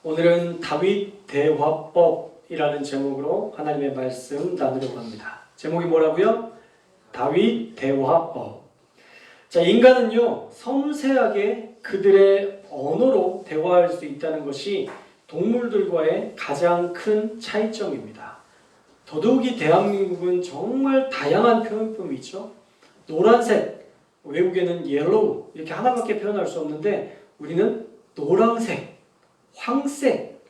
오늘은 다윗 대화법이라는 제목으로 하나님의 말씀 나누려고 합니다. 제목이 뭐라고요? 다윗 대화법. 자, 인간은요, 섬세하게 그들의 언어로 대화할 수 있다는 것이 동물들과의 가장 큰 차이점입니다. 더더욱이 대한민국은 정말 다양한 표현법이 있죠. 노란색, 외국에는 옐로우 이렇게 하나밖에 표현할 수 없는데 우리는 노란색, 황색,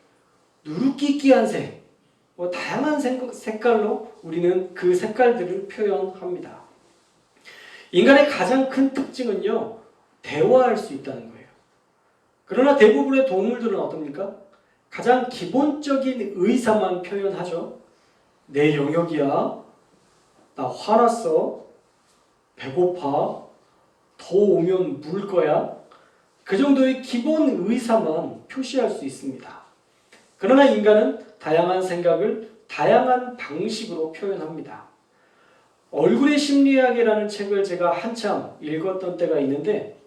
누르끼끼한 색, 다양한 색깔로 우리는 그 색깔들을 표현합니다. 인간의 가장 큰 특징은요, 대화할 수 있다는 거예요. 그러나 대부분의 동물들은 어떻습니까? 가장 기본적인 의사만 표현하죠. 내 영역이야, 나 화났어, 배고파, 더 오면 물 거야. 그 정도의 기본 의사만 표시할 수 있습니다. 그러나 인간은 다양한 생각을 다양한 방식으로 표현합니다. 얼굴의 심리학이라는 책을 제가 한참 읽었던 때가 있는데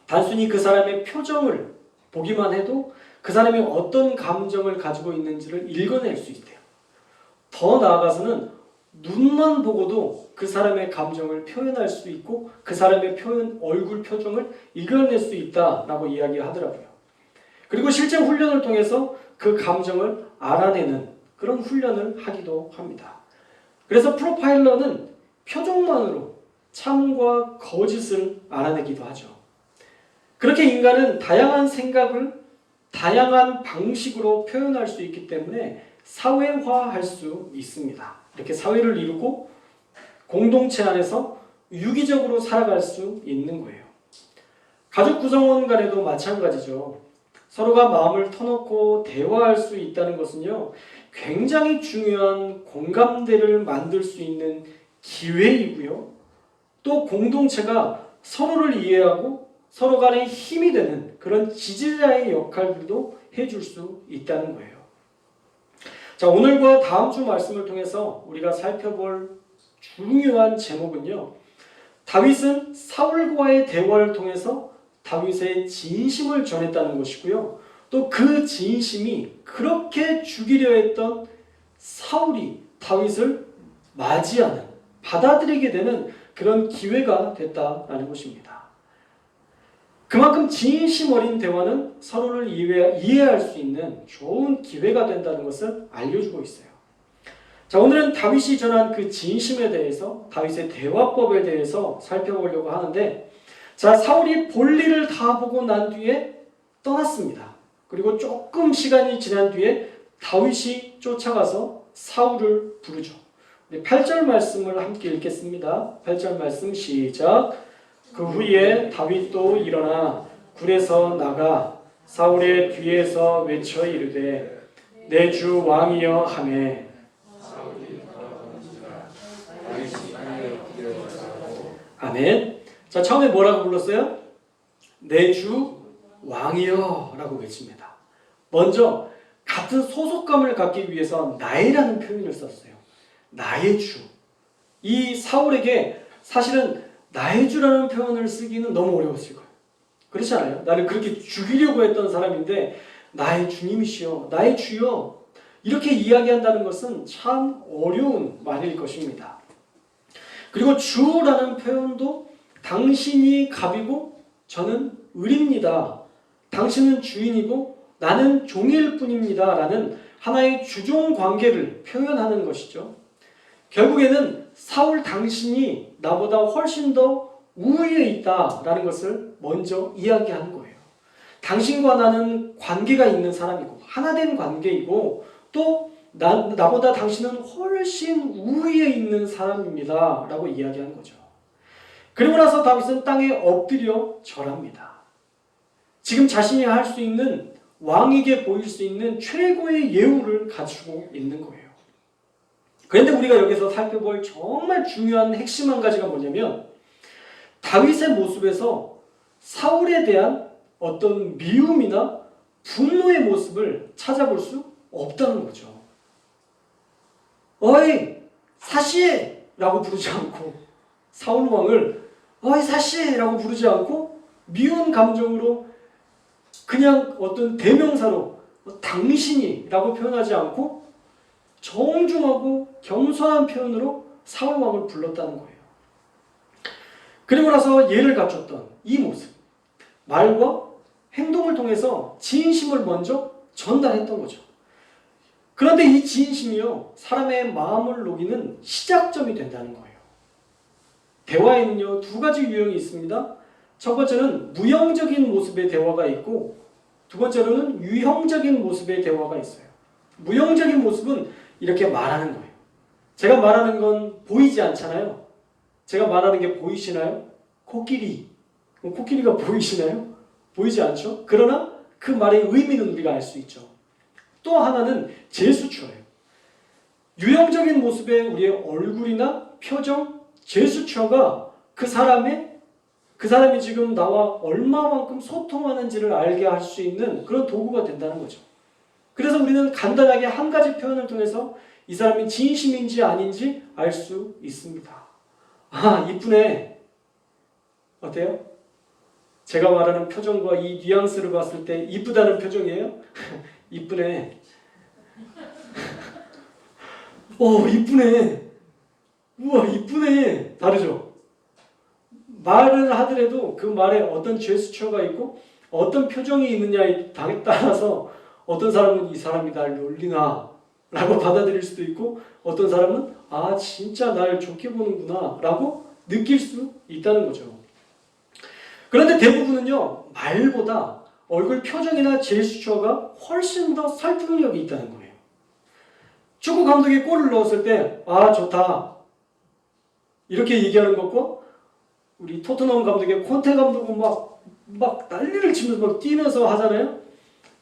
단순히 그 사람의 표정을 보기만 해도 그 사람이 어떤 감정을 가지고 있는지를 읽어낼 수 있대요. 더 나아가서는 눈만 보고도 그 사람의 감정을 표현할 수 있고 그 사람의 얼굴 표정을 읽어낼 수 있다라고 이야기하더라고요. 그리고 실제 훈련을 통해서 그 감정을 알아내는 그런 훈련을 하기도 합니다. 그래서 프로파일러는 표정만으로 참과 거짓을 알아내기도 하죠. 그렇게 인간은 다양한 생각을 다양한 방식으로 표현할 수 있기 때문에 사회화할 수 있습니다. 이렇게 사회를 이루고 공동체 안에서 유기적으로 살아갈 수 있는 거예요. 가족 구성원 간에도 마찬가지죠. 서로가 마음을 터놓고 대화할 수 있다는 것은요, 굉장히 중요한 공감대를 만들 수 있는 기회이고요. 또 공동체가 서로를 이해하고 서로 간에 힘이 되는 그런 지지자의 역할들도 해줄 수 있다는 거예요. 자, 오늘과 다음 주 말씀을 통해서 우리가 살펴볼 중요한 제목은요, 다윗은 사울과의 대화를 통해서 다윗의 진심을 전했다는 것이고요. 또 그 진심이 그렇게 죽이려 했던 사울이 다윗을 맞이하는, 받아들이게 되는 그런 기회가 됐다라는 것입니다. 그만큼 진심 어린 대화는 서로를 이해할 수 있는 좋은 기회가 된다는 것을 알려주고 있어요. 자, 오늘은 다윗이 전한 그 진심에 대해서, 다윗의 대화법에 대해서 살펴보려고 하는데, 자, 사울이 볼일을 다 보고 난 뒤에 떠났습니다. 그리고 조금 시간이 지난 뒤에 다윗이 쫓아가서 사울을 부르죠. 8절 말씀을 함께 읽겠습니다. 8절 말씀 시작. 그 후에 다윗도 일어나 굴에서 나가 사울의 뒤에서 외쳐 이르되 내 주 왕이여 하매 아멘. 자, 처음에 뭐라고 불렀어요? 내 주 왕이여 라고 외칩니다. 먼저 같은 소속감을 갖기 위해서 나의라는 표현을 썼어요. 나의 주. 이 사울에게 사실은 나의 주라는 표현을 쓰기는 너무 어려웠을 거예요. 그렇지 않아요? 나를 그렇게 죽이려고 했던 사람인데 나의 주님이시여, 나의 주여 이렇게 이야기한다는 것은 참 어려운 말일 것입니다. 그리고 주라는 표현도 당신이 갑이고 저는 을입니다. 당신은 주인이고 나는 종일 뿐입니다. 라는 하나의 주종 관계를 표현하는 것이죠. 결국에는 사울 당신이 나보다 훨씬 더 우위에 있다라는 것을 먼저 이야기하는 거예요. 당신과 나는 관계가 있는 사람이고 하나된 관계이고 또 나보다 당신은 훨씬 우위에 있는 사람입니다 라고 이야기하는 거죠. 그리고 나서 다윗은 땅에 엎드려 절합니다. 지금 자신이 할 수 있는 왕에게 보일 수 있는 최고의 예우를 갖추고 있는 거예요. 그런데 우리가 여기서 살펴볼 정말 중요한 핵심 한 가지가 뭐냐면 다윗의 모습에서 사울에 대한 어떤 미움이나 분노의 모습을 찾아볼 수 없다는 거죠. 어이 사시에 라고 부르지 않고 사울 왕을 어이 사시에 라고 부르지 않고 미운 감정으로 그냥 어떤 대명사로 당신이라고 표현하지 않고 정중하고 겸손한 표현으로 사울 왕을 불렀다는 거예요. 그리고 나서 예를 갖췄던 이 모습, 말과 행동을 통해서 진심을 먼저 전달했던 거죠. 그런데 이 진심이요, 사람의 마음을 녹이는 시작점이 된다는 거예요. 대화에는요, 두 가지 유형이 있습니다. 첫 번째는 무형적인 모습의 대화가 있고, 두 번째로는 유형적인 모습의 대화가 있어요. 무형적인 모습은 이렇게 말하는 거예요. 제가 말하는 건 보이지 않잖아요. 제가 말하는 게 보이시나요? 코끼리. 코끼리가 보이시나요? 보이지 않죠? 그러나 그 말의 의미는 우리가 알 수 있죠. 또 하나는 제스처예요. 유형적인 모습의 우리의 얼굴이나 표정, 제스처가 그 사람이 지금 나와 얼마만큼 소통하는지를 알게 할 수 있는 그런 도구가 된다는 거죠. 그래서 우리는 간단하게 한 가지 표현을 통해서 이 사람이 진심인지 아닌지 알 수 있습니다. 아, 이쁘네. 어때요? 제가 말하는 표정과 이 뉘앙스를 봤을 때 이쁘다는 표정이에요? 이쁘네. 이쁘네. 우와, 이쁘네. 다르죠? 말을 하더라도 그 말에 어떤 제스처가 있고 어떤 표정이 있느냐에 따라서 어떤 사람은 이 사람이 날 놀리나 라고 받아들일 수도 있고, 어떤 사람은 아, 진짜 날 좋게 보는구나 라고 느낄 수 있다는 거죠. 그런데 대부분은요, 말보다 얼굴 표정이나 제스처가 훨씬 더 설득력이 있다는 거예요. 축구 감독이 골을 넣었을 때 아, 좋다 이렇게 얘기하는 것과 우리 토트넘 감독의 콘테 감독은 막 난리를 치면서 막 뛰면서 하잖아요.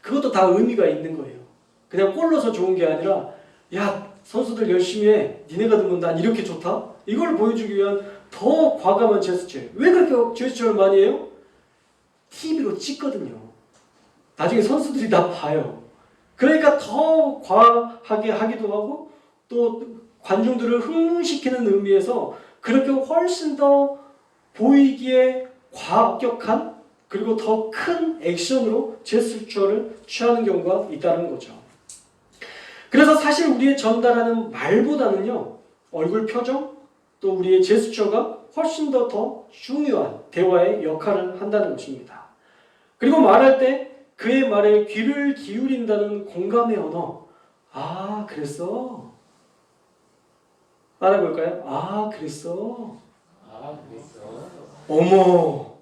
그것도 다 의미가 있는 거예요. 그냥 골 넣어서 좋은 게 아니라 야, 선수들 열심히 해. 니네가 넣으면 난 이렇게 좋다. 이걸 보여주기 위한 더 과감한 제스처예요. 왜 그렇게 제스처를 많이 해요? TV로 찍거든요. 나중에 선수들이 다 봐요. 그러니까 더 과하게 하기도 하고 또 관중들을 흥분시키는 의미에서 그렇게 훨씬 더 보이기에 과격한 그리고 더 큰 액션으로 제스처를 취하는 경우가 있다는 거죠. 그래서 사실 우리의 전달하는 말보다는요, 얼굴 표정 또 우리의 제스처가 훨씬 더 중요한 대화의 역할을 한다는 것입니다. 그리고 말할 때 그의 말에 귀를 기울인다는 공감의 언어. 아, 그랬어? 따라해볼까요? 아, 그랬어? 아, 그랬어. 어머,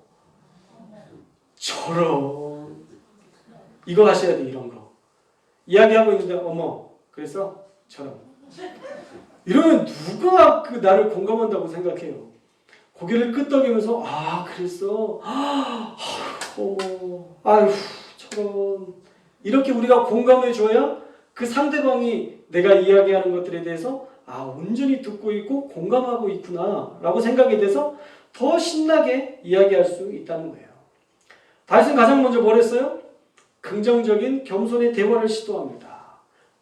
저런. 이거 하셔야 돼, 이런 거. 이야기하고 있는데, 어머, 그래서 저런. 이러면 누가 그 나를 공감한다고 생각해요? 고개를 끄덕이면서, 아, 그랬어? 아휴, 저런. 이렇게 우리가 공감해줘야 그 상대방이 내가 이야기하는 것들에 대해서 아, 온전히 듣고 있고 공감하고 있구나 라고 생각이 돼서 더 신나게 이야기할 수 있다는 거예요. 다윗은 가장 먼저 뭘 했어요? 긍정적인 겸손의 대화를 시도합니다.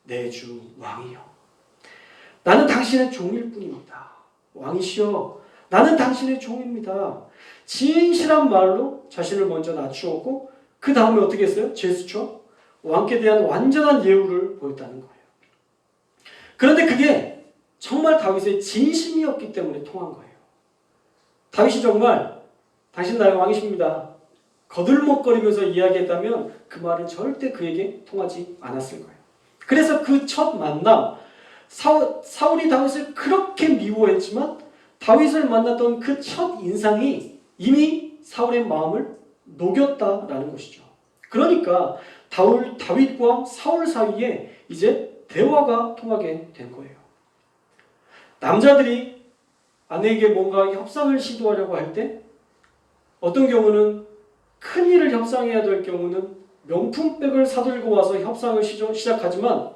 내 주 왕이여, 나는 당신의 종일 뿐입니다. 왕이시여, 나는 당신의 종입니다. 진실한 말로 자신을 먼저 낮추었고 그 다음에 어떻게 했어요? 제스처, 왕께 대한 완전한 예우를 보였다는 거예요. 그런데 그게 정말 다윗의 진심이었기 때문에 통한 거예요. 다윗이 정말 당신 나의 왕이십니다 거들먹거리면서 이야기했다면 그 말은 절대 그에게 통하지 않았을 거예요. 그래서 그 첫 만남, 사울이 다윗을 그렇게 미워했지만 다윗을 만났던 그 첫 인상이 이미 사울의 마음을 녹였다라는 것이죠. 그러니까 다윗과 사울 사이에 이제 대화가 통하게 된 거예요. 남자들이 아내에게 뭔가 협상을 시도하려고 할 때 어떤 경우는 큰 일을 협상해야 될 경우는 명품백을 사들고 와서 협상을 시작하지만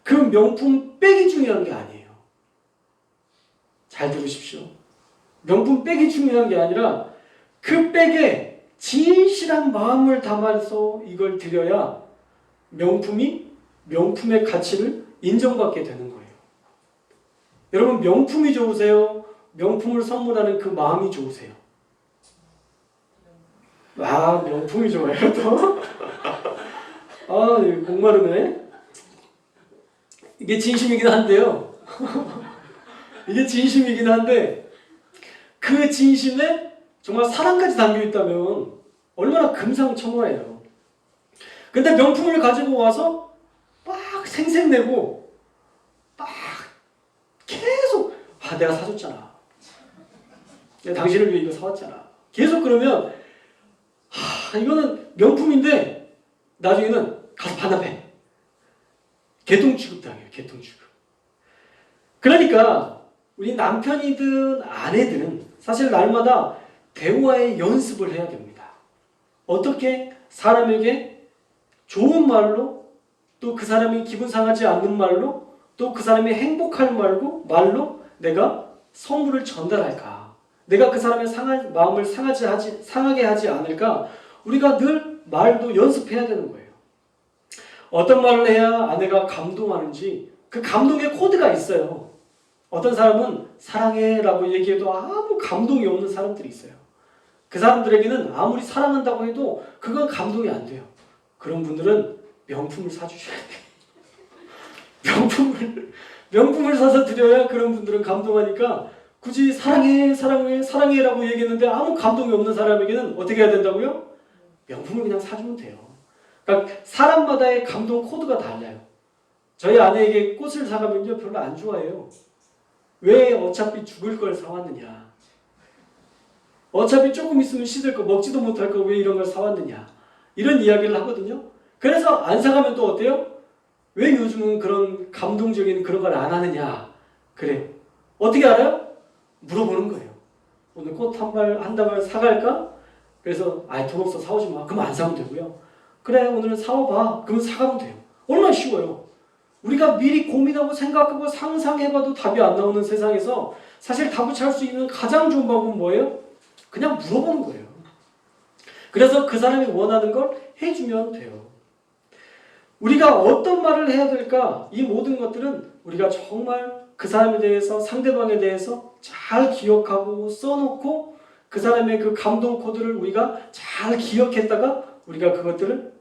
그 명품백이 중요한 게 아니에요. 잘 들으십시오. 명품백이 중요한 게 아니라 그 백에 진실한 마음을 담아서 이걸 드려야 명품의 가치를 인정받게 되는 거예요. 여러분, 명품이 좋으세요? 명품을 선물하는 그 마음이 좋으세요? 아, 명품이 좋아요, 또? 아, 목마르네. 이게 진심이긴 한데요. 이게 진심이긴 한데 그 진심에 정말 사랑까지 담겨 있다면 얼마나 금상첨화예요. 근데 명품을 가지고 와서 막 생색내고 막 계속 내가 사줬잖아. 내가 당신을 위해 이거 사왔잖아. 계속 그러면 이거는 명품인데 나중에는 가서 반납해. 개통 취급당해요. 개통 취급. 그러니까 우리 남편이든 아내들은 사실 날마다 대화의 연습을 해야 됩니다. 어떻게 사람에게 좋은 말로 또 그 사람이 기분 상하지 않는 말로 또 그 사람이 행복할 말로 내가 선물을 전달할까? 내가 그 사람의 마음을 상하게 하지 않을까? 우리가 늘 말도 연습해야 되는 거예요. 어떤 말을 해야 아내가 감동하는지 그 감동의 코드가 있어요. 어떤 사람은 사랑해라고 얘기해도 아무 감동이 없는 사람들이 있어요. 그 사람들에게는 아무리 사랑한다고 해도 그건 감동이 안 돼요. 그런 분들은 명품을 사주셔야 돼요. 명품을 사서 드려야 그런 분들은 감동하니까 굳이 사랑해라고 얘기했는데 아무 감동이 없는 사람에게는 어떻게 해야 된다고요? 명품을 그냥 사주면 돼요. 그러니까 사람마다의 감동 코드가 달라요. 저희 아내에게 꽃을 사가면요 별로 안 좋아해요. 왜 어차피 죽을 걸 사왔느냐. 어차피 조금 있으면 시들 거 먹지도 못할 거 왜 이런 걸 사왔느냐. 이런 이야기를 하거든요. 그래서 안 사가면 또 어때요? 왜 요즘은 그런 감동적인 그런 걸 안 하느냐. 그래. 어떻게 알아요? 물어보는 거예요. 오늘 꽃 한 다발 사갈까? 그래서 돈 없어 사오지 마. 그럼 안 사면 되고요. 그래 오늘은 사와봐. 그러면 사가면 돼요. 얼마나 쉬워요. 우리가 미리 고민하고 생각하고 상상해봐도 답이 안 나오는 세상에서 사실 답을 찾을 수 있는 가장 좋은 방법은 뭐예요? 그냥 물어보는 거예요. 그래서 그 사람이 원하는 걸 해주면 돼요. 우리가 어떤 말을 해야 될까? 이 모든 것들은 우리가 정말 그 사람에 대해서 상대방에 대해서 잘 기억하고 써놓고 그 사람의 그 감동 코드를 우리가 잘 기억했다가 우리가 그것들을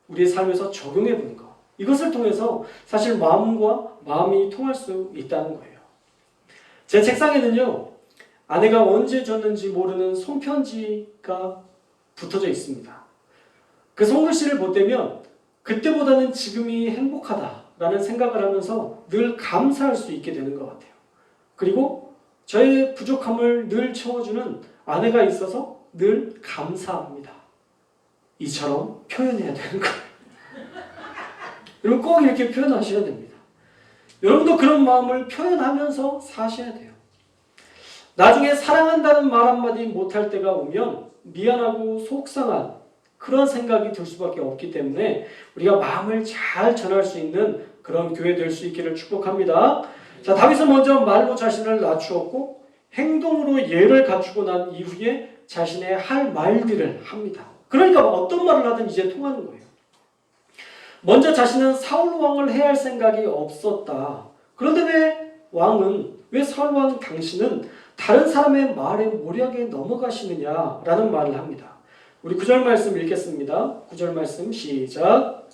우리의 삶에서 적용해 보는 것. 이것을 통해서 사실 마음과 마음이 통할 수 있다는 거예요. 제 책상에는요. 아내가 언제 줬는지 모르는 손편지가 붙어져 있습니다. 그 손글씨를 보태면 그때보다는 지금이 행복하다라는 생각을 하면서 늘 감사할 수 있게 되는 것 같아요. 그리고 저의 부족함을 늘 채워주는 아내가 있어서 늘 감사합니다. 이처럼 표현해야 되는 거예요. 여러분 꼭 이렇게 표현하셔야 됩니다. 여러분도 그런 마음을 표현하면서 사셔야 돼요. 나중에 사랑한다는 말 한마디 못할 때가 오면 미안하고 속상한 그런 생각이 들 수밖에 없기 때문에 우리가 마음을 잘 전할 수 있는 그런 교회 될 수 있기를 축복합니다. 자, 다윗은 먼저 말로 자신을 낮추었고 행동으로 예를 갖추고 난 이후에 자신의 할 말들을 합니다. 그러니까 어떤 말을 하든 이제 통하는 거예요. 먼저 자신은 사울 왕을 해야 할 생각이 없었다. 그런데 왜 사울 왕 당신은 다른 사람의 말에 모략에 넘어가시느냐라는 말을 합니다. 우리 9절 말씀 읽겠습니다. 9절 말씀 시작.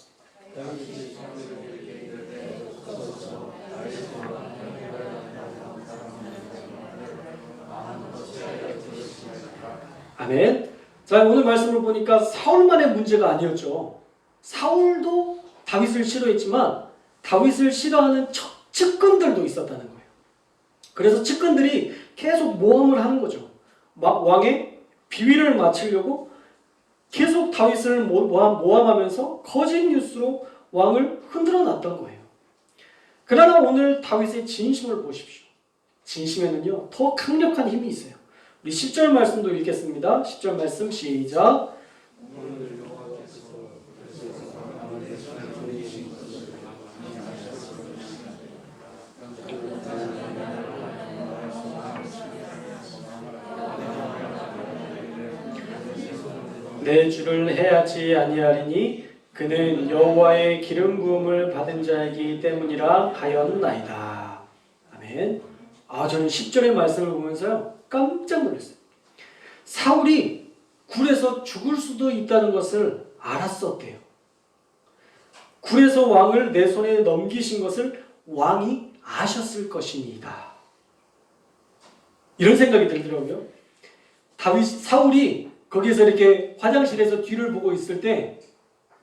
아멘. 자, 오늘 말씀을 보니까 사울만의 문제가 아니었죠. 사울도 다윗을 싫어했지만 다윗을 싫어하는 측근들도 있었다는 거예요. 그래서 측근들이 계속 모함을 하는 거죠. 왕의 비위를 맞추려고 계속 다윗을 모함하면서 거짓 뉴스로 왕을 흔들어 놨던 거예요. 그러나 오늘 다윗의 진심을 보십시오. 진심에는요 더 강력한 힘이 있어요. 우리 10절 말씀도 읽겠습니다. 10절 말씀 시작. 내 주를 해하지 아니하리니 그는 여호와의 기름 부음을 받은 자이기 때문이라 하였나이다. 아멘. 저는 10절의 말씀을 보면서요 깜짝 놀랐어요. 사울이 굴에서 죽을 수도 있다는 것을 알았었대요. 굴에서 왕을 내 손에 넘기신 것을 왕이 아셨을 것이니이다. 이런 생각이 들더라고요. 사울이 거기에서 이렇게 화장실에서 뒤를 보고 있을 때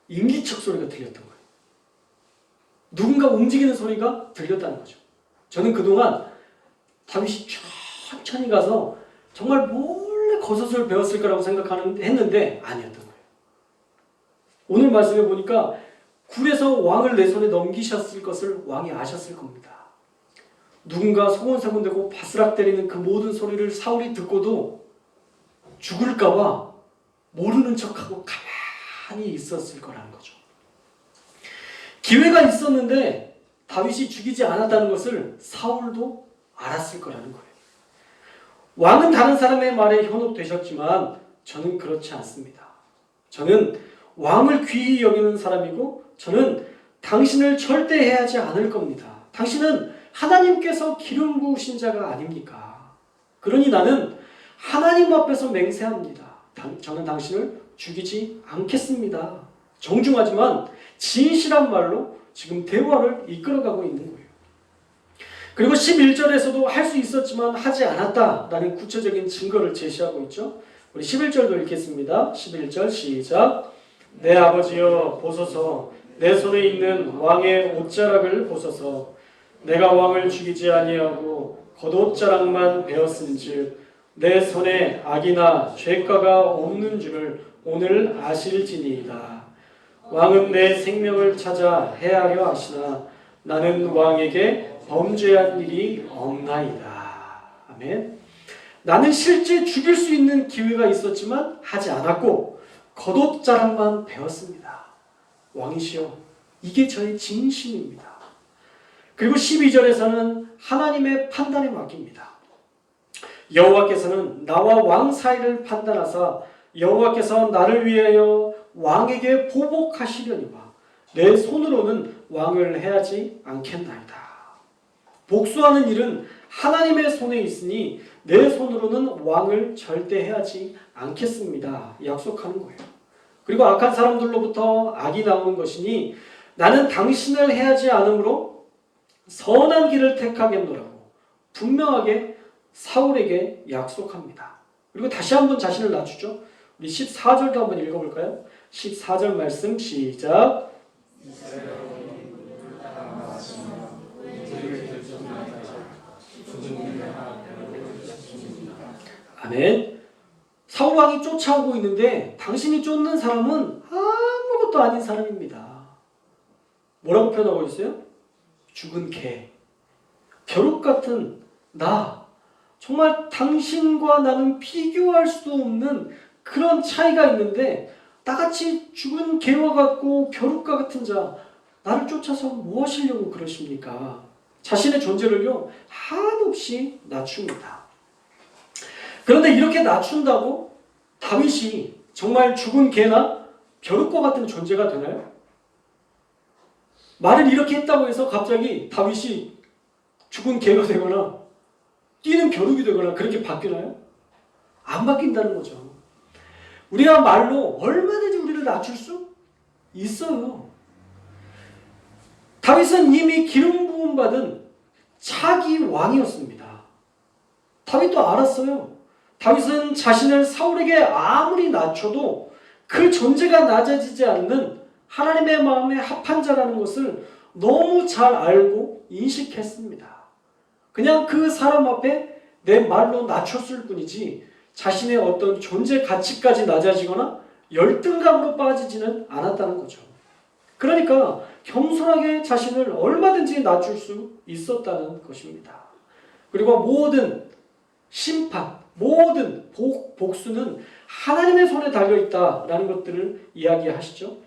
인기척 소리가 들렸던 거예요. 누군가 움직이는 소리가 들렸다는 거죠. 저는 그동안 다윗이 천천히 가서 정말 몰래 겉옷을 배웠을 거라고 했는데 아니었던 거예요. 오늘 말씀해 보니까 굴에서 왕을 내 손에 넘기셨을 것을 왕이 아셨을 겁니다. 누군가 소곤소곤대고 바스락 때리는 그 모든 소리를 사울이 듣고도 죽을까 봐 모르는 척하고 가만히 있었을 거라는 거죠. 기회가 있었는데 다윗이 죽이지 않았다는 것을 사울도 알았을 거라는 거예요. 왕은 다른 사람의 말에 현혹되셨지만 저는 그렇지 않습니다. 저는 왕을 귀히 여기는 사람이고 저는 당신을 절대 해하지 않을 겁니다. 당신은 하나님께서 기름 부으신 자가 아닙니까? 그러니 나는 하나님 앞에서 맹세합니다. 저는 당신을 죽이지 않겠습니다. 정중하지만 진실한 말로 지금 대화를 이끌어가고 있는 거예요. 그리고 11절에서도 할 수 있었지만 하지 않았다라는 구체적인 증거를 제시하고 있죠. 우리 11절도 읽겠습니다. 11절 시작. 내 아버지여 보소서 내 손에 있는 왕의 옷자락을 보소서 내가 왕을 죽이지 아니하고 겉옷자락만 베었은즉 내 손에 악이나 죄가가 없는 줄을 오늘 아실지니이다. 왕은 내 생명을 찾아 해하려 하시나 나는 왕에게 범죄한 일이 없나이다. 아멘. 나는 실제 죽일 수 있는 기회가 있었지만 하지 않았고 겉옷자락만 베었습니다. 왕이시여 이게 저의 진심입니다. 그리고 12절에서는 하나님의 판단에 맡깁니다. 여호와께서는 나와 왕 사이를 판단하사 여호와께서 나를 위하여 왕에게 보복하시려니와 내 손으로는 왕을 해하지 않겠나이다. 복수하는 일은 하나님의 손에 있으니 내 손으로는 왕을 절대 해하지 않겠습니다. 약속하는 거예요. 그리고 악한 사람들로부터 악이 나오는 것이니 나는 당신을 해하지 않으므로 선한 길을 택하겠노라고 분명하게 사울에게 약속합니다. 그리고 다시 한번 자신을 낮추죠. 우리 14절도 한번 읽어볼까요? 14절 말씀 시작. 아멘. 사울왕이 쫓아오고 있는데 당신이 쫓는 사람은 아무것도 아닌 사람입니다. 뭐라고 표현하고 있어요? 죽은 개. 벼룩 같은 나. 정말 당신과 나는 비교할 수 없는 그런 차이가 있는데 나같이 죽은 개와 같고 벼룩과 같은 자 나를 쫓아서 뭐 하시려고 그러십니까? 자신의 존재를요 한없이 낮춥니다. 그런데 이렇게 낮춘다고 다윗이 정말 죽은 개나 벼룩과 같은 존재가 되나요? 말을 이렇게 했다고 해서 갑자기 다윗이 죽은 개가 되거나 뛰는 벼룩이 되거나 그렇게 바뀌나요? 안 바뀐다는 거죠. 우리가 말로 얼마든지 우리를 낮출 수 있어요. 다윗은 이미 기름 부음 받은 차기 왕이었습니다. 다윗도 알았어요. 다윗은 자신을 사울에게 아무리 낮춰도 그 존재가 낮아지지 않는 하나님의 마음에 합한 자라는 것을 너무 잘 알고 인식했습니다. 그냥 그 사람 앞에 내 말로 낮췄을 뿐이지 자신의 어떤 존재 가치까지 낮아지거나 열등감으로 빠지지는 않았다는 거죠. 그러니까 겸손하게 자신을 얼마든지 낮출 수 있었다는 것입니다. 그리고 모든 심판, 모든 복수는 하나님의 손에 달려있다라는 것들을 이야기하시죠.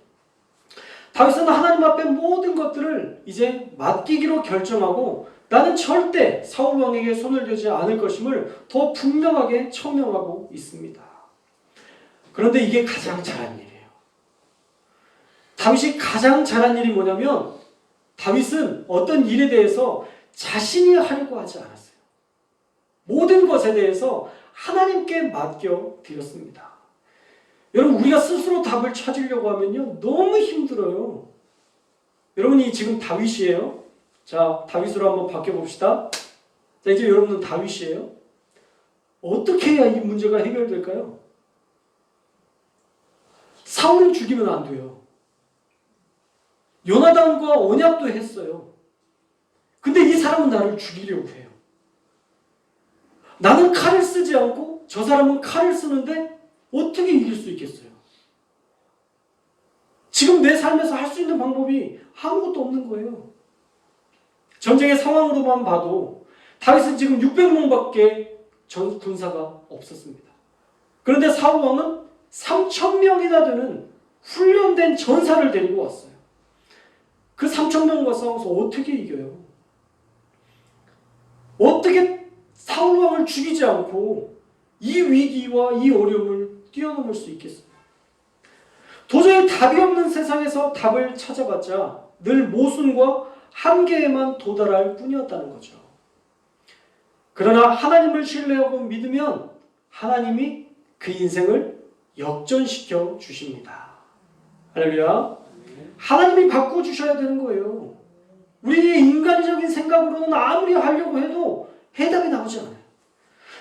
다윗은 하나님 앞에 모든 것들을 이제 맡기기로 결정하고 나는 절대 사울 왕에게 손을 대지 않을 것임을 더 분명하게 청명하고 있습니다. 그런데 이게 가장 잘한 일이에요. 다윗이 가장 잘한 일이 뭐냐면 다윗은 어떤 일에 대해서 자신이 하려고 하지 않았어요. 모든 것에 대해서 하나님께 맡겨 드렸습니다. 여러분 우리가 스스로 답을 찾으려고 하면요 너무 힘들어요. 여러분이 지금 다윗이에요. 자, 다윗으로 한번 바뀌어봅시다. 자, 이제 여러분은 다윗이에요. 어떻게 해야 이 문제가 해결될까요? 사울을 죽이면 안 돼요. 요나단과 언약도 했어요. 근데 이 사람은 나를 죽이려고 해요. 나는 칼을 쓰지 않고 저 사람은 칼을 쓰는데 어떻게 이길 수 있겠어요? 지금 내 삶에서 할 수 있는 방법이 아무것도 없는 거예요. 전쟁의 상황으로만 봐도 다윗은 지금 600명밖에 전 군사가 없었습니다. 그런데 사울 왕은 3,000명이나 되는 훈련된 전사를 데리고 왔어요. 그 3,000명과 싸워서 어떻게 이겨요? 어떻게 사울 왕을 죽이지 않고 이 위기와 이 어려움을 뛰어넘을 수 있겠어요? 도저히 답이 없는 세상에서 답을 찾아봤자 늘 모순과 한계에만 도달할 뿐이었다는 거죠. 그러나 하나님을 신뢰하고 믿으면 하나님이 그 인생을 역전시켜 주십니다. 할렐루야. 하나님이 바꿔주셔야 되는 거예요. 우리의 인간적인 생각으로는 아무리 하려고 해도 해답이 나오지 않아요.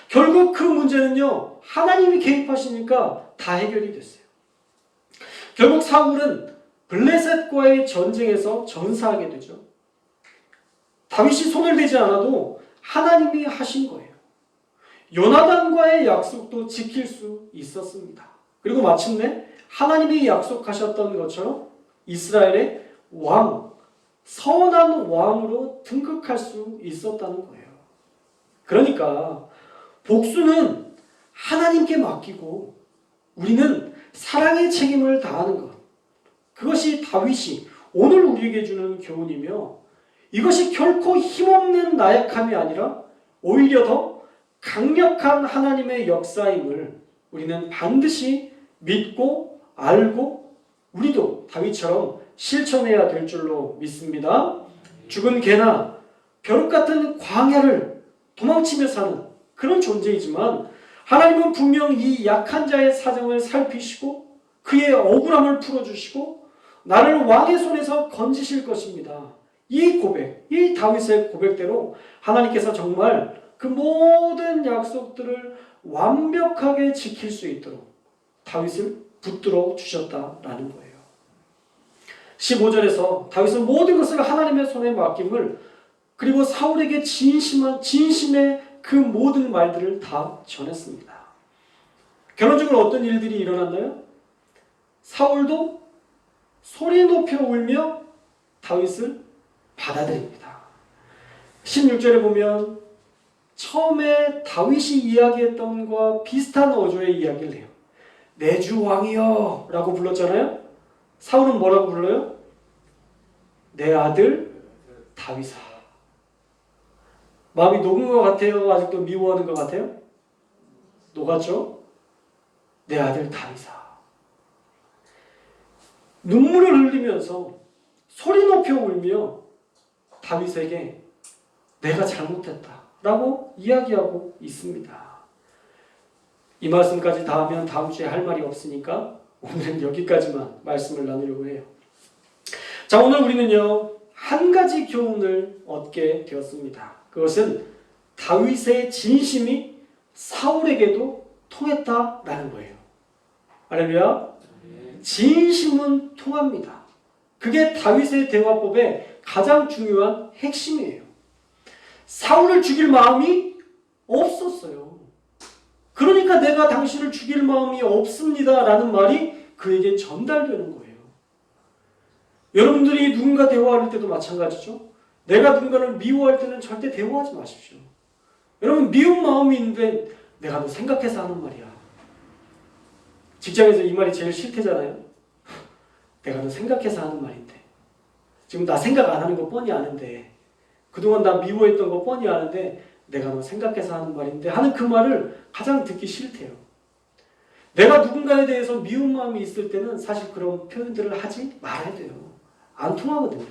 결국 그 문제는요, 하나님이 개입하시니까 다 해결이 됐어요. 결국 사울은 블레셋과의 전쟁에서 전사하게 되죠. 다윗이 손을 대지 않아도 하나님이 하신 거예요. 요나단과의 약속도 지킬 수 있었습니다. 그리고 마침내 하나님이 약속하셨던 것처럼 이스라엘의 왕, 선한 왕으로 등극할 수 있었다는 거예요. 그러니까 복수는 하나님께 맡기고 우리는 사랑의 책임을 다하는 것, 그것이 다윗이 오늘 우리에게 주는 교훈이며 이것이 결코 힘없는 나약함이 아니라 오히려 더 강력한 하나님의 역사임을 우리는 반드시 믿고 알고 우리도 다윗처럼 실천해야 될 줄로 믿습니다. 죽은 개나 벼룩 같은 광야를 도망치며 사는 그런 존재이지만 하나님은 분명 이 약한 자의 사정을 살피시고 그의 억울함을 풀어주시고 나를 왕의 손에서 건지실 것입니다. 이 고백, 이 다윗의 고백대로 하나님께서 정말 그 모든 약속들을 완벽하게 지킬 수 있도록 다윗을 붙들어 주셨다라는 거예요. 15절에서 다윗은 모든 것을 하나님의 손에 맡김을 그리고 사울에게 진심의 그 모든 말들을 다 전했습니다. 결론적으로 어떤 일들이 일어났나요? 사울도 소리 높여 울며 다윗을 받아들입니다. 16절에 보면 처음에 다윗이 이야기했던 것과 비슷한 어조의 이야기를 해요. 내 주 왕이여 라고 불렀잖아요. 사울은 뭐라고 불러요? 내 아들 다윗아. 마음이 녹은 것 같아요? 아직도 미워하는 것 같아요? 녹았죠? 내 아들 다윗아. 눈물을 흘리면서 소리 높여 울며 다윗에게 내가 잘못했다 라고 이야기하고 있습니다. 이 말씀까지 다 하면 다음 주에 할 말이 없으니까 오늘은 여기까지만 말씀을 나누려고 해요. 자, 오늘 우리는요 한 가지 교훈을 얻게 되었습니다. 그것은 다윗의 진심이 사울에게도 통했다라는 거예요. 할렐루야. 진심은 통합니다. 그게 다윗의 대화법의 가장 중요한 핵심이에요. 사울을 죽일 마음이 없었어요. 그러니까 내가 당신을 죽일 마음이 없습니다 라는 말이 그에게 전달되는 거예요. 여러분들이 누군가 대화할 때도 마찬가지죠. 내가 누군가를 미워할 때는 절대 대화하지 마십시오. 여러분 미운 마음이 있는데 내가 너 생각해서 하는 말이야. 직장에서 이 말이 제일 싫대잖아요. 내가 너 생각해서 하는 말인데 지금 나 생각 안 하는 거 뻔히 아는데 그동안 나 미워했던 거 뻔히 아는데 내가 너 생각해서 하는 말인데 하는 그 말을 가장 듣기 싫대요. 내가 누군가에 대해서 미운 마음이 있을 때는 사실 그런 표현들을 하지 말아야 돼요. 안 통하거든요.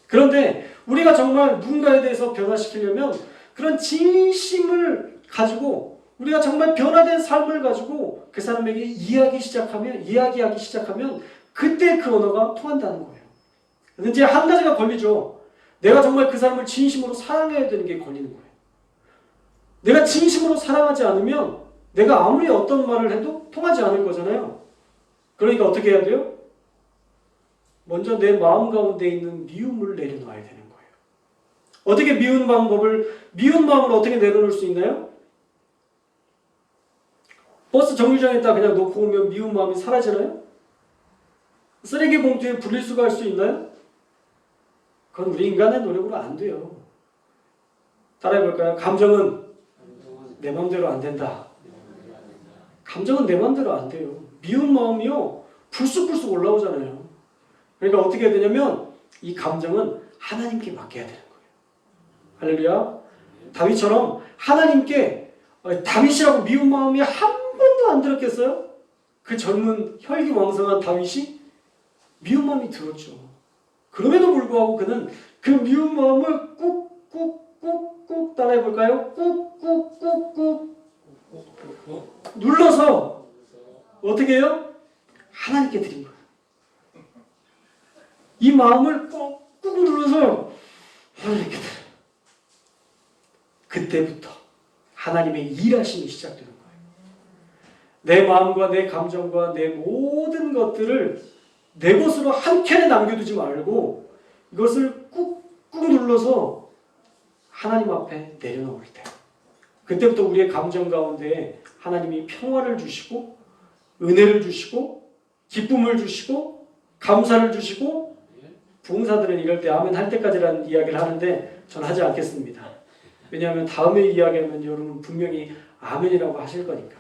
그런데 우리가 정말 누군가에 대해서 변화시키려면 그런 진심을 가지고 우리가 정말 변화된 삶을 가지고 그 사람에게 이야기하기 시작하면 그때 그 언어가 통한다는 거예요. 근데 이제 한 가지가 걸리죠. 내가 정말 그 사람을 진심으로 사랑해야 되는 게 걸리는 거예요. 내가 진심으로 사랑하지 않으면 내가 아무리 어떤 말을 해도 통하지 않을 거잖아요. 그러니까 어떻게 해야 돼요? 먼저 내 마음 가운데 있는 미움을 내려놔야 되는 거예요. 어떻게 미운 마음을 어떻게 내려놓을 수 있나요? 버스 정류장에다 그냥 놓고 오면 미운 마음이 사라지나요? 쓰레기 봉투에 분리수거할 수 있나요? 그건 우리 인간의 노력으로 안 돼요. 따라해볼까요? 감정은 내 마음대로 안 된다. 감정은 내 마음대로 안 돼요. 미운 마음이요, 불쑥불쑥 올라오잖아요. 그러니까 어떻게 해야 되냐면 이 감정은 하나님께 맡겨야 되는 거예요. 할렐루야. 다윗처럼 하나님께 다윗이라고 미운 마음이 한 번도 안 들었겠어요? 그 젊은 혈기왕성한 다윗이 미운 마음이 들었죠. 그럼에도 불구하고 그는 그 미운 마음을 꾹꾹꾹꾹 따라해볼까요? 꾹꾹꾹꾹 눌러서 어떻게 해요? 하나님께 드린 거예요. 이 마음을 꾹꾹 눌러서 하나님께 드려요. 그때부터 하나님의 일하심이 시작되는 거예요. 내 마음과 내 감정과 내 모든 것들을 내 것으로 한 켠에 남겨두지 말고 이것을 꾹꾹 눌러서 하나님 앞에 내려놓을 때, 그때부터 우리의 감정 가운데 하나님이 평화를 주시고 은혜를 주시고 기쁨을 주시고 감사를 주시고, 부흥사들은 이럴 때 아멘 할 때까지라는 이야기를 하는데 전 하지 않겠습니다. 왜냐하면 다음에 이야기하면 여러분 분명히 아멘이라고 하실 거니까.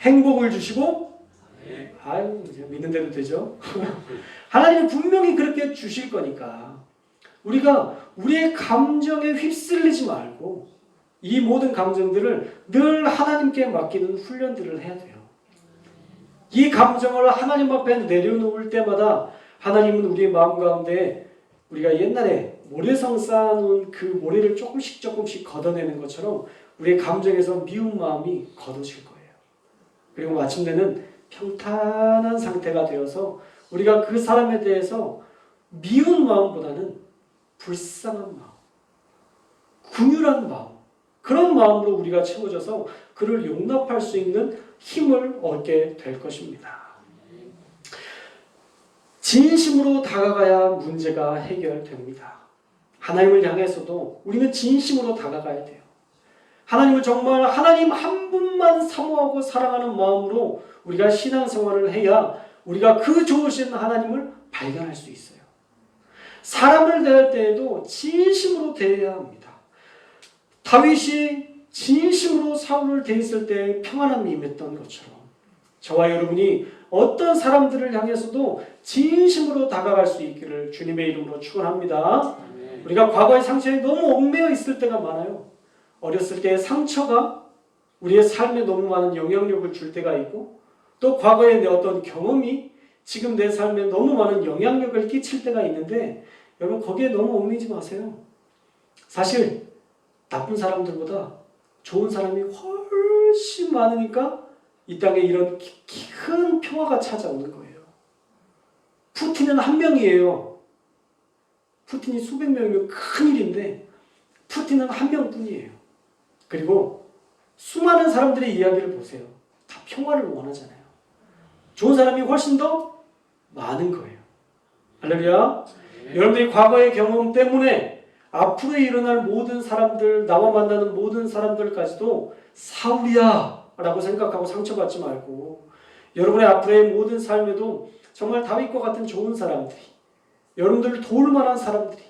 행복을 주시고, 아유 이제 믿는 대로 되죠. 하나님은 분명히 그렇게 주실 거니까 우리가 우리의 감정에 휩쓸리지 말고 이 모든 감정들을 늘 하나님께 맡기는 훈련들을 해야 돼요. 이 감정을 하나님 앞에 내려놓을 때마다 하나님은 우리의 마음 가운데 우리가 옛날에 모래성 쌓아놓은 그 모래를 조금씩 걷어내는 것처럼 우리의 감정에서 미운 마음이 걷어질 거예요. 그리고 마침내는 평탄한 상태가 되어서 우리가 그 사람에 대해서 미운 마음보다는 불쌍한 마음, 긍휼한 마음, 그런 마음으로 우리가 채워져서 그를 용납할 수 있는 힘을 얻게 될 것입니다. 진심으로 다가가야 문제가 해결됩니다. 하나님을 향해서도 우리는 진심으로 다가가야 돼요. 하나님을 정말 하나님 한 분만 사모하고 사랑하는 마음으로 우리가 신앙생활을 해야 우리가 그 좋으신 하나님을 발견할 수 있어요. 사람을 대할 때에도 진심으로 대해야 합니다. 다윗이 진심으로 사울을 대했을 때 평안함이 임했던 것처럼 저와 여러분이 어떤 사람들을 향해서도 진심으로 다가갈 수 있기를 주님의 이름으로 축원합니다. 우리가 과거의 상처에 너무 얽매여 있을 때가 많아요. 어렸을 때의 상처가 우리의 삶에 너무 많은 영향력을 줄 때가 있고, 또 과거의 내 어떤 경험이 지금 내 삶에 너무 많은 영향력을 끼칠 때가 있는데, 여러분 거기에 너무 얽매이지 마세요. 사실 나쁜 사람들보다 좋은 사람이 훨씬 많으니까 이 땅에 이런 큰 평화가 찾아오는 거예요. 푸틴은 한 명이에요. 푸틴이 수백 명이면 큰일인데 푸틴은 한 명뿐이에요. 그리고 수많은 사람들의 이야기를 보세요. 다 평화를 원하잖아요. 좋은 사람이 훨씬 더 많은 거예요. 할렐루야. 여러분들이 과거의 경험 때문에 앞으로 일어날 모든 사람들, 나와 만나는 모든 사람들까지도 사울이야 라고 생각하고 상처받지 말고, 여러분의 앞으로의 모든 삶에도 정말 다윗과 같은 좋은 사람들이, 여러분들을 도울 만한 사람들이,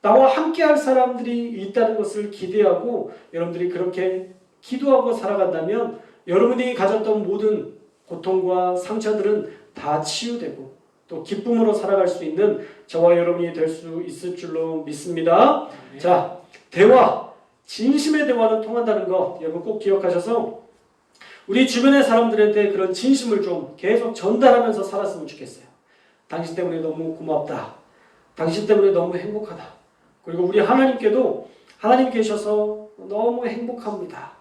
나와 함께할 사람들이 있다는 것을 기대하고 여러분들이 그렇게 기도하고 살아간다면 여러분이 가졌던 모든 고통과 상처들은 다 치유되고 또 기쁨으로 살아갈 수 있는 저와 여러분이 될 수 있을 줄로 믿습니다. 자, 대화, 진심의 대화는 통한다는 거 여러분 꼭 기억하셔서 우리 주변의 사람들한테 그런 진심을 좀 계속 전달하면서 살았으면 좋겠어요. 당신 때문에 너무 고맙다. 당신 때문에 너무 행복하다. 그리고 우리 하나님께도 하나님 계셔서 너무 행복합니다.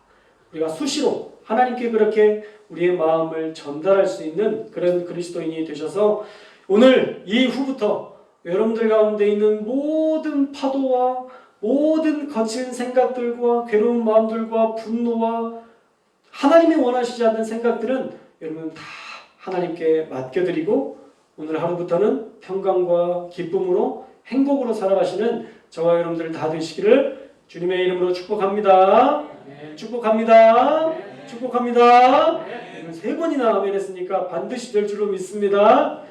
우리가 수시로 하나님께 그렇게 우리의 마음을 전달할 수 있는 그런 그리스도인이 되셔서 오늘 이후부터 여러분들 가운데 있는 모든 파도와 모든 거친 생각들과 괴로운 마음들과 분노와 하나님이 원하시지 않는 생각들은 여러분 다 하나님께 맡겨드리고 오늘 하루부터는 평강과 기쁨으로 행복으로 살아가시는 저와 여러분들 다 되시기를 주님의 이름으로 축복합니다. 축복합니다. 축복합니다. 세 번이나 아멘 했으니까 반드시 될 줄로 믿습니다.